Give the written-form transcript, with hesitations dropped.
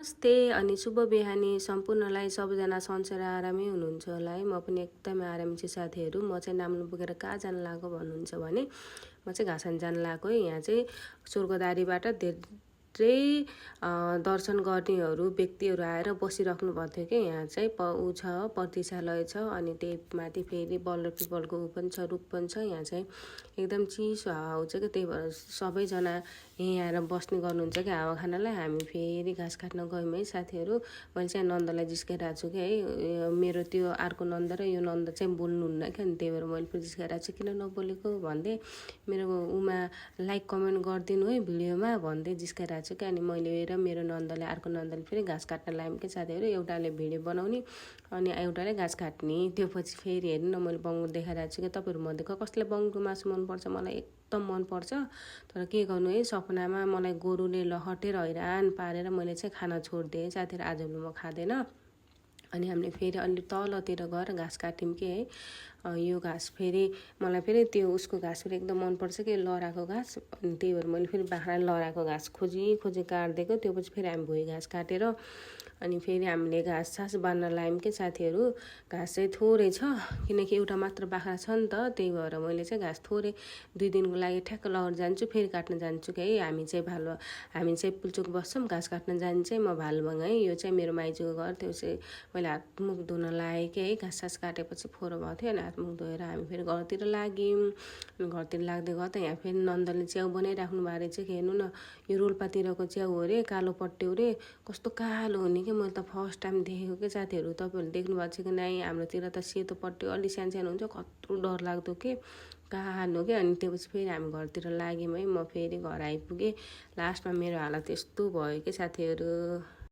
नमस्ते अनि शुभ बिहानी सम्पूर्णलाई। सबैजना सन्चै आरामै हुनुहुन्छ होला है। म पनि एकदमै आराम छु साथीहरू। म चाहिँ नाम्लो पुगेर कहाँ जान लागेको भन्नुहुन्छ भने म चाहिँ घाँसन जान लागेको है। यहाँ चाहिँ स्वर्गदारीबाट धेरै दर्शन गर्नेहरू व्यक्तिहरू आएर बसिराख्नु भएको थियो कि यहाँ चाहिँ ऊ छ प्रतीक्षालय छ अनि त्यही माथि फेरि बल्ल पिपलको ऊ पनि छ, रुख पनि छ। यहाँ चाहिँ एकदम चिसो हावा आउँछ कि त्यही भएर सबैजना यहीँ आएर बस्ने गर्नुहुन्छ कि हावा खानलाई। हामी फेरि घाँस काट्न गयौँ है साथीहरू। मैले चाहिँ नन्दलाई जिस्काइरहेको छु कि है, मेरो त्यो अर्को नन्द र यो नन्द चाहिँ बोल्नुहुन्न क्या, अनि त्यही भएर मैले फेरि जिस्काइरहेको छु। किन नबोलेको भन्दै मेरो उमा लाइक कमेन्ट गरिदिनु है भिडियोमा भन्दै जिस्काइरहेको छु क्या। अनि मैले र मेरो नन्दले अर्को नन्दले फेरि घाँस काट्न लाग्यौँ कि साथीहरू। एउटाले भिडियो बनाउने अनि एउटाले घाँस काट्ने। त्यो पछि फेरि हेर्नु न मैले बङ्गुर देखाइरहेको छु कि तपाईँहरू मध्ये कसलाई बङ्गुरको मासु मनपर्छ? मलाई एकदम मनपर्छ। तर के गर्नु है, सपनामा मलाई गोरुले लहटेर हैरान पारेर मैले चाहिँ खाना छोडिदिएँ साथीहरू। आजभोलि म खाँदैन। अनि हामीले फेरि अलि तलतिर गएर घाँस काट्यौँ कि है। यो घाँस फेरि मलाई फेरि त्यो उसको घाँस फेरि एकदम मनपर्छ कि लहराको घाँस। अनि त्यही भएर मैले फेरि बाख्राले लहराको घाँस खोजी काटिदिएको। त्यो पछि फेरि हामी भुइँ घाँस काटेर अनि फेरि हामीले घाँस सास बाँध्न लायौँ कि साथीहरू। घाँस चाहिँ थोरै छ किनकि एउटा मात्र बाख्रा छ नि त, त्यही भएर मैले चाहिँ घाँस थोरै 2 दिनको लागि ठ्याक्क लगेर जान्छु, फेरि काट्न जान्छु कि है। हामी चाहिँ पुल्चोक बस्छौँ, घाँस काट्न जाने चाहिँ म भालुबङ है। यो चाहिँ मेरो माइजूको घर। त्यो चाहिँ मैले हातमुख धुन लागेँ कि है। घाँस सास काटेपछि फोहोर भएको थियो अनि हातमुख धोएर हामी फेरि घरतिर लाग्यौँ। अनि घरतिर लाग्दै गर्दा यहाँ फेरि नन्दले च्याउ बनाइराख्नु भएको रहेछ कि हेर्नु न, यो रोल्पातिरको च्याउ हो रे, कालो पट्ट्यो रे, कस्तो कालो हुने कि मैले त फर्स्ट टाइम देखेको कि साथीहरू। तपाईँहरूले देख्नु भएको छ कि नै? हाम्रोतिर त सेतो पट्ट्यो अलि सानो सानो हुन्छ, कत्रो डर लाग्दो के कालो के। अनि त्यसपछि फेरि हामी घरतिर लाग्यौँ है। म फेरि घर आइपुगेँ। लास्टमा मेरो हालत यस्तो भयो कि साथीहरू।